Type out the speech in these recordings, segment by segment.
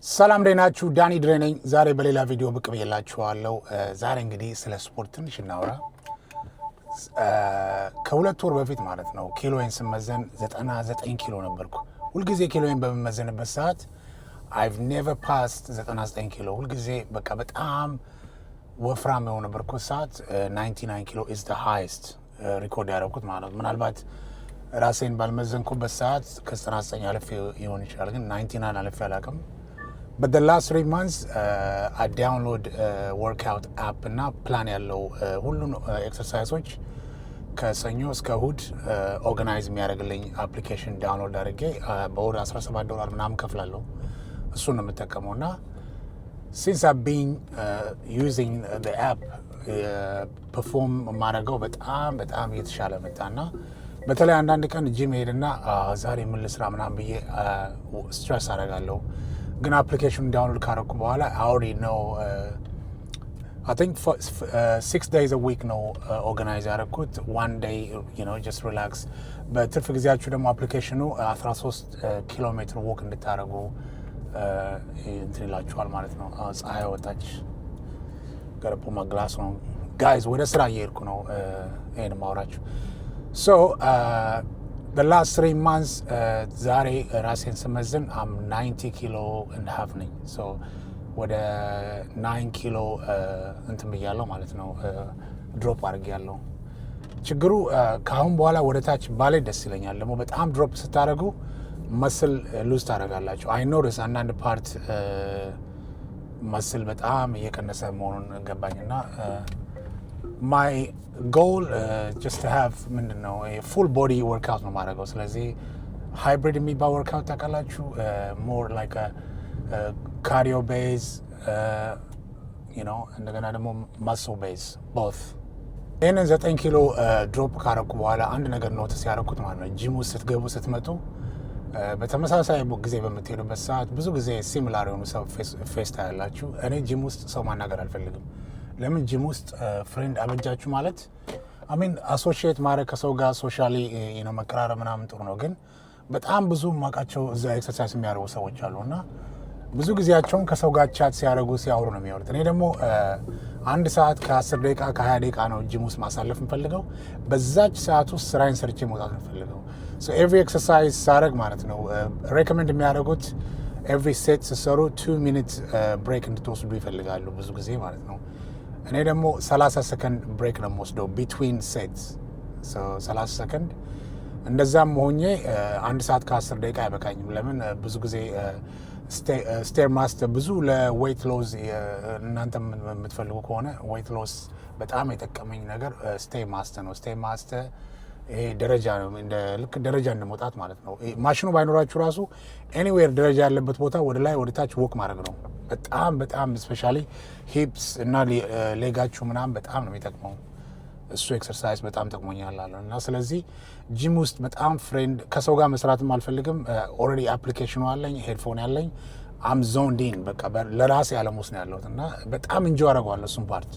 ሰላም ደናችሁ ዳኒ ድሬ ነኝ። ዛሬ በሌላ ቪዲዮ ብቅ ብዬላችኋለሁ። ዛሬ እንግዲህ ስለ ስፖርት ትንሽ እናውራ። ከሁለት ወር በፊት ማለት ነው ኪሎዬን ስመዘን 99 ኪሎ ነበርኩ። ሁልጊዜ ኪሎዬን በምመዘንበት ሰዓት I've never passed 99 ኪሎ። ሁልጊዜ በቃ በጣም ወፍራም የሆነበት ሰዓት 99 ኪሎ is the highest ሪኮርድ ያደረኩት ማለት ነው። ምናልባት ራሴን ባልመዘንኩበት ሰዓት ከ99 አልፌ ይሆን ይችላል፣ ግን 99 አልፌ አላውቅም። But the last 3 months, I download workout app እና ፕላን ያለው ሁሉን ኤክሰርሳይሶች ከሰኞ እስከ እሁድ ኦርጋናይዝ የሚያደርግልኝ አፕሊኬሽን ዳውንሎድ አድርጌ በወር $17 ምናምን ከፍላለሁ። እሱን ነው የምጠቀመው እና since I've been using the app ፐርፎርም የማደርገው በጣም እየተሻለ መጣና በተለይ አንዳንድ ቀን ጂም ሄድና ዛሬ ምን ልስራ ምናምን ብዬ ስትረስ አደርጋለሁ። ግን አፕሊኬሽኑን ዳውንሎድ ካደረኩ በኋላ I already know I think 6 days a week ነው ኦርጋናይዝ ያደረኩት። 1 day just relax። በትርፍ ጊዜያችሁ ደግሞ አፕሊኬሽኑ 13 ኪሎ ሜትር ወክ እንድታደርጉ እንትን ይላችኋል ማለት ነው። ፀሐይ ወጣች ገረፖ ማግላስ ነው ጋይዝ። ወደ ስራ እየሄድኩ ነው ይሄን ማውራችሁ። So the last 3 months ዛሬ ራሴን ስመዝን 90 ኪሎ and half ነኝ። so ወደ 9 ኪሎ እንትን ብያለሁ ማለት ነው፣ ድሮፕ አድርጌያለሁ። ችግሩ ከአሁን በኋላ ወደ ታች ባሌ ደስ ይለኛል። ደግሞ በጣም ድሮፕ ስታደርጉ መስል ሉዝ ታደርጋላችሁ። አይ ኖቲስ አንዳንድ ፓርት መስል በጣም እየቀነሰ መሆኑን ገባኝና my goal just to have ምንድነው full body workout ነው ማድረገው። ስለዚህ hybrid የሚባል workout ታውቃላችሁ፣ more like a cardio base እንደገና ደግሞ muscle base both። ይህንን 9 ኪሎ ድሮፕ ካረኩ በኋላ አንድ ነገር ኖቲስ ያደረኩት ማለት ነው፣ ጂም ውስጥ ስትመጡ በተመሳሳይ ጊዜ በምትሄዱበት ሰዓት ብዙ ጊዜ ሲሚላር የሆኑ ሰው ፌስ ታያላችሁ። እኔ ጂም ውስጥ ሰው ማናገር አልፈልግም። ለምን ጂም ውስጥ ፍሬንድ አበጃችሁ ማለት አሶሺየት ማድረግ ከሰው ጋር ሶሻሊ መቀራረብ ምናምን ጥሩ ነው። ግን በጣም ብዙ ማውቃቸው እዛ ኤክሰርሳይዝ የሚያደርጉ ሰዎች አሉ እና ብዙ ጊዜያቸውን ከሰው ጋር ቻት ሲያወሩ ነው የሚያወሩት። እኔ ደግሞ 1 ሰዓት ከ10 ደቂቃ ከ20 ደቂቃ ነው ጂም ውስጥ ማሳለፍ የምፈልገው። በዛች ሰዓት ውስጥ ስራዬን ሰርቼ መውጣት የምፈልገው። ኤቭሪ ኤክሰርሳይዝ ሳደርግ ማለት ነው ሬኮመንድ የሚያደርጉት ኤቭሪ ሴት ሲሰሩ 2 ሚኒት ብሬክ እንድትወስዱ ይፈልጋሉ ብዙ ጊዜ ማለት ነው። እኔ ደግሞ 30 ሰከንድ ብሬክ ነው የምወስደው ቢትዊን ሴትስ። 30 ሰከንድ እንደዛም ሆኜ 1 ሰዓት ከ10 ደቂቃ አይበቃኝም። ለምን ብዙ ጊዜ ስቴር ማስተር ብዙ ለዌይት ሎዝ እናንተ የምትፈልጉ ከሆነ ዌይት ሎስ በጣም የጠቀመኝ ነገር ስቴር ማስተር ነው። ስቴር ማስተር ይሄ ደረጃ ነው፣ ልክ ደረጃ እንደመውጣት ማለት ነው። ማሽኑ ባይኖራችሁ ራሱ ኤኒዌር ደረጃ ያለበት ቦታ ወደ ላይ ወደ ታች ወክ ማድረግ ነው። በጣም ስፔሻሊ ሂፕስ እና ሌጋችሁ ምናምን በጣም ነው የሚጠቅመው። እሱ ኤክሰርሳይዝ በጣም ጠቅሞኛል አለ እና ስለዚህ ጂም ውስጥ በጣም ፍሬንድ ከሰው ጋር መስራትም አልፈልግም። ኦልሬዲ አፕሊኬሽኑ አለኝ፣ ሄድፎን ያለኝ፣ አም ዞንድ ኢን በቃ ለራሴ ዓለም ውስጥ ነው ያለሁት እና በጣም ኢንጆይ አደርገዋለሁ እሱን ፓርት።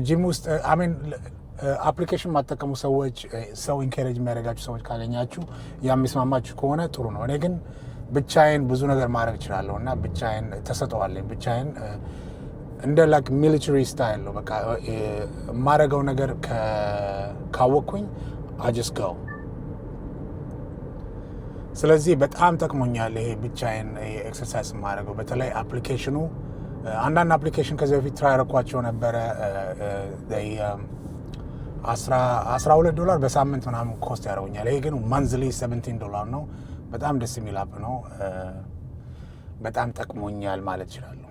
ጂም ውስጥ አፕሊኬሽን ማጠቀሙ ሰዎች፣ ሰው ኢንካሬጅ የሚያደርጋችሁ ሰዎች ካገኛችሁ የሚስማማችሁ ከሆነ ጥሩ ነው። እኔ ግን ብቻዬን ብዙ ነገር ማድረግ እችላለሁ እና ብቻዬን ተሰጠዋለኝ። ብቻዬን እንደ ላይክ ሚሊተሪ ስታይል ነው በቃ የማደርገው ነገር ካወቅኩኝ I just go። ስለዚህ በጣም ጠቅሞኛል ይሄ ብቻዬን ኤክሰርሳይዝ የማደርገው። በተለይ አፕሊኬሽኑ አንዳንድ አፕሊኬሽን ከዚህ በፊት ትራይ ያደረኳቸው ነበረ። $12 በሳምንት ምናምን ኮስት ያደርጉኛል። ይሄ ግን ማንዝሊ $17 ነው። በጣም ደስ የሚል አፕ ነው። በጣም ጠቅሞኛል ማለት እችላለሁ።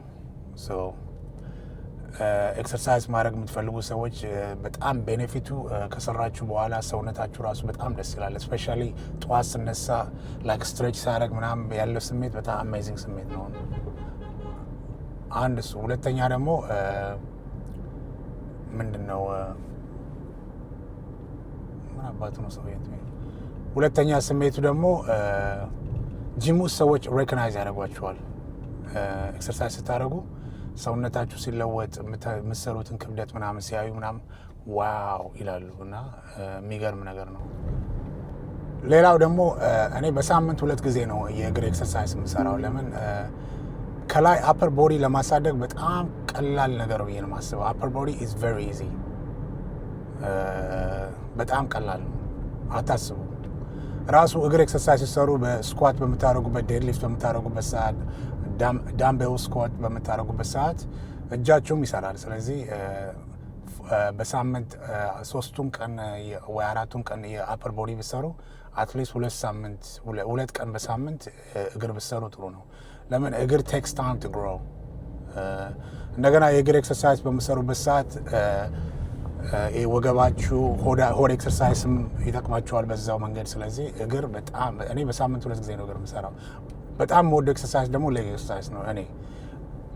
ኤክሰርሳይዝ ማድረግ የምትፈልጉ ሰዎች በጣም ቤኔፊቱ ከሰራችሁ በኋላ ሰውነታችሁ ራሱ በጣም ደስ ይላል። ስፔሻሊ ጠዋት ስነሳ ላይክ ስትሬች ሳደርግ ምናምን ያለው ስሜት በጣም አሜዚንግ ስሜት ነው። አንድ እሱ። ሁለተኛ ደግሞ ምንድነው ምን አባቱ ነው ሰው ሁለተኛ ስሜቱ ደግሞ ጂም ውስጥ ሰዎች ሬኮግናይዝ ያደርጓችኋል። ኤክሰርሳይዝ ስታደርጉ ሰውነታችሁ ሲለወጥ የምትሰሩትን ክብደት ምናምን ሲያዩ ምናምን ዋው ይላሉ እና የሚገርም ነገር ነው። ሌላው ደግሞ እኔ በሳምንት 2 ጊዜ ነው የእግር ኤክሰርሳይዝ የምሰራው። ለምን ከላይ አፐር ቦዲ ለማሳደግ በጣም ቀላል ነገር ብዬ ነው የማስበው። አፐር ቦዲ ኢዝ ቨሪ ኢዚ፣ በጣም ቀላል ነው። አታስቡ። ራሱ እግር ኤክሰርሳይዝ ሲሰሩ በስኳት በምታደርጉበት፣ ዴድሊፍት በምታደርጉበት ሰዓት፣ ዳምቤል ስኳት በምታደርጉበት ሰዓት እጃችሁም ይሰራል። ስለዚህ በሳምንት 3ቱን ቀን ወይ 4ቱን ቀን የአፐር ቦዲ ብሰሩ አትሊስት 2 ቀን በሳምንት እግር ብሰሩ ጥሩ ነው። ለምን እግር ቴክስ ታይም ቱ ግሮ። እንደገና የእግር ኤክሰርሳይዝ በምሰሩበት ሰዓት ወገባችሁ ሆድ ኤክሰርሳይዝም ይጠቅማችኋል በዛው መንገድ። ስለዚህ እግር በጣም እኔ በሳምንት 2 ጊዜ ነው እግር የምሰራው። በጣም ወደ ኤክሰርሳይዝ ደግሞ ሌግ ኤክሰርሳይዝ ነው። እኔ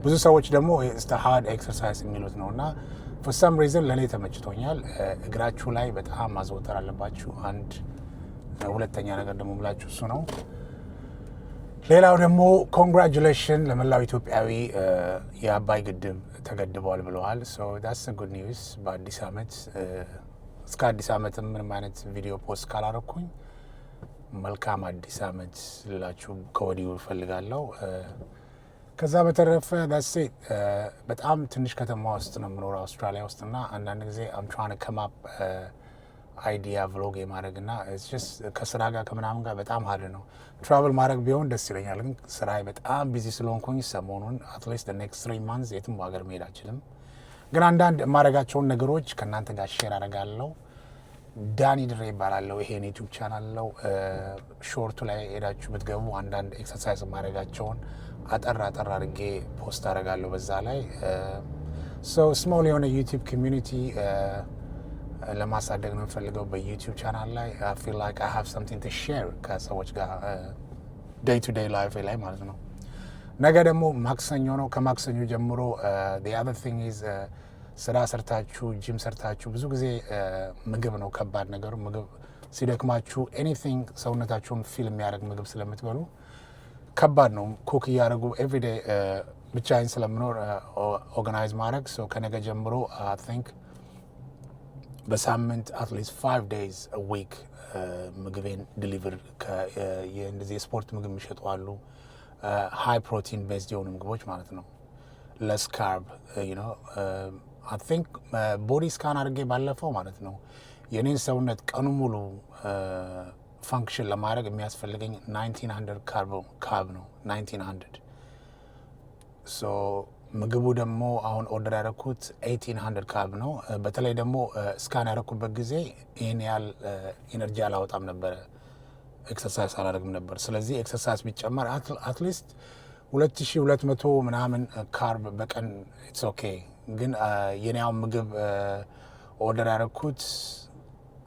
ብዙ ሰዎች ደግሞ ሃርድ ኤክሰርሳይዝ የሚሉት ነው እና ፎር ሰም ሪዝን ለእኔ ተመችቶኛል። እግራችሁ ላይ በጣም ማዘወተር አለባችሁ። አንድ ሁለተኛ ነገር ደግሞ ብላችሁ እሱ ነው። ሌላው ደግሞ ኮንግራጁሌሽን ለመላው ኢትዮጵያዊ የአባይ ግድብ ተገድቧል ብለዋል። ሶ ዳትስ ጉድ ኒውስ። በአዲስ ዓመት እስከ አዲስ ዓመትም ምንም አይነት ቪዲዮ ፖስት ካላረኩኝ መልካም አዲስ ዓመት ልላችሁ ከወዲሁ እፈልጋለሁ። ከዛ በተረፈ ዳሴ በጣም ትንሽ ከተማ ውስጥ ነው የምኖረው አውስትራሊያ ውስጥ እና አንዳንድ ጊዜ አምትራን ከማፕ አይዲያ ቭሎግ የማድረግ እና ከስራ ጋር ከምናምን ጋር በጣም ሀድ ነው። ትራቨል ማድረግ ቢሆን ደስ ይለኛል፣ ግን ስራ በጣም ቢዚ ስለሆንኩኝ ሰሞኑን አትሊስት ኔክስት 3 months የትም ሀገር መሄድ አልችልም። ግን አንዳንድ የማደርጋቸውን ነገሮች ከእናንተ ጋር ሼር አደርጋለሁ። ዳኒ ድሬ ይባላለሁ። ይሄን ዩቲዩብ ቻናል ነው። ሾርቱ ላይ ሄዳችሁ ብትገቡ አንዳንድ ኤክሰርሳይዝ ማድረጋቸውን አጠር አድርጌ ፖስት አደርጋለሁ በዛ ላይ። ስሞል የሆነ ዩቲዩብ ኮሚዩኒቲ ለማሳደግ ነው የምፈልገው በዩቲዩብ ቻናል ላይ። አይ ፊል ላይክ አይ ሃቭ ሰምቲንግ ቱ ሼር ከሰዎች ጋር ዴይ ቱ ዴይ ላይፍ ላይ ማለት ነው። ነገ ደግሞ ማክሰኞ ነው። ከማክሰኞ ጀምሮ the other thing is ስራ ሰርታችሁ ጂም ሰርታችሁ ብዙ ጊዜ ምግብ ነው ከባድ ነገሩ። ምግብ ሲደክማችሁ ኤኒቲንግ ሰውነታችሁን ፊል የሚያደርግ ምግብ ስለምትበሉ ከባድ ነው። ኩክ እያደረጉ ኤቭሪዴይ ብቻዬን ስለምኖር ኦርጋናይዝ ማድረግ ሰው ከነገ ጀምሮ አይ ቲንክ በሳምንት አትሊስት 5 days a week ምግቤን ዲሊቨር እንደዚህ የስፖርት ምግብ የሚሸጡ አሉ። ሃይ ፕሮቲን ቤዝድ የሆኑ ምግቦች ማለት ነው። ለስ ካርብ አይ ቲንክ ቦዲ ስካን አድርጌ ባለፈው ማለት ነው የኔን ሰውነት ቀኑ ሙሉ ፋንክሽን ለማድረግ የሚያስፈልገኝ 1900 ካርብ ነው። 1900 ሶ ምግቡ ደግሞ አሁን ኦርደር ያደረኩት 1800 ካርብ ነው። በተለይ ደግሞ ስካን ያደረኩበት ጊዜ ይህን ያህል ኢነርጂ አላወጣም ነበረ፣ ኤክሰርሳይዝ አላደርግም ነበር። ስለዚህ ኤክሰርሳይዝ ቢጨመር አትሊስት 2200 ምናምን ካርብ በቀን ኢትስ ኦኬ። ግን የኔያውን ምግብ ኦርደር ያደረኩት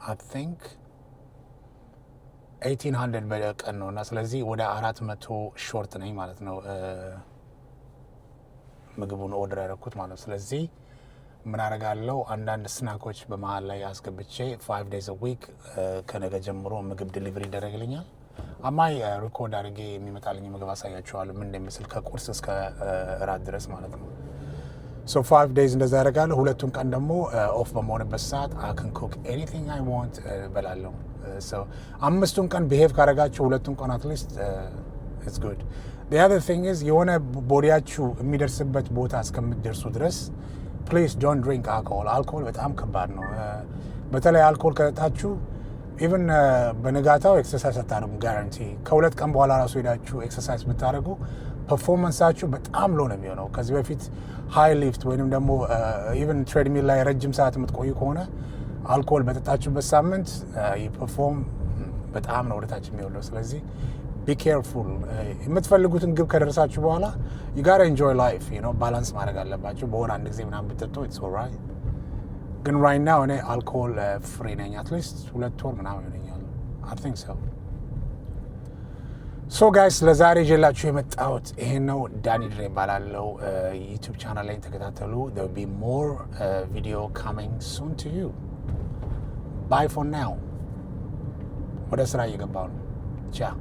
አይ ቲንክ 1800 በቀን ነው እና ስለዚህ ወደ 400 ሾርት ነኝ ማለት ነው ምግቡን ኦርደር ያደረኩት ማለት ነው። ስለዚህ ምን አደርጋለሁ አንዳንድ ስናኮች በመሀል ላይ አስገብቼ 5 days a week ከነገ ጀምሮ ምግብ ዲሊቨሪ ይደረግልኛል። አማይ ሪኮርድ አድርጌ የሚመጣልኝ ምግብ አሳያችኋለሁ ምን እንደሚመስል ከቁርስ እስከ እራት ድረስ ማለት ነው። ሶ 5 days እንደዛ ያደርጋለሁ። ሁለቱን ቀን ደግሞ ኦፍ በመሆንበት ሰዓት I can cook anything I want በላለሁ። ሶ 5ቱን ቀን ቢሄቭ ካደረጋችሁ ሁለቱን ቀን አትሊስት it's good. The other thing is የሆነ ቦዲያችሁ የሚደርስበት ቦታ እስከምትደርሱ ድረስ ፕሊዝ ዶንት ድሪንክ አልኮሆል። አልኮሆል በጣም ከባድ ነው። በተለይ አልኮሆል ከጠጣችሁ ኢቨን በንጋታው ኤክሰርሳይዝ አታደርጉ ጋራንቲ። ከ2 ቀን በኋላ ራሱ ሄዳችሁ ኤክሰርሳይዝ ብታደርጉ ፐርፎርማንሳችሁ በጣም ሎ ነው የሚሆነው። ከዚህ በፊት ሃይ ሊፍት ወይንም ደግሞ ኢቨን ትሬድሚል ላይ ረጅም ሰዓት የምትቆዩ ከሆነ አልኮሆል በጠጣችሁበት ሳምንት ፐርፎርም በጣም ነው ወደታች የሚወርደው። ስለዚህ ቢ ኬርፉል። የምትፈልጉትን ግብ ከደረሳችሁ በኋላ you gotta enjoy life, ባላንስ ማድረግ አለባችሁ። በወር አንድ ጊዜ ምናምን ብትጠጡ it's alright። ግን right now እኔ አልኮሆል ፍሪ ነኝ። አትሊስት 2 ወር ምናምን ይሆነኛል። I think so። ሶ ጋይስ ለዛሬ ይዤላችሁ የመጣሁት ይሄን ነው። ዳኒ ድሬ እባላለሁ። ዩቲዩብ ቻናል ላይ ተከታተሉ። there will be more video coming soon to you. Bye for now። ወደ ስራ እየገባሁ ነው። ቻው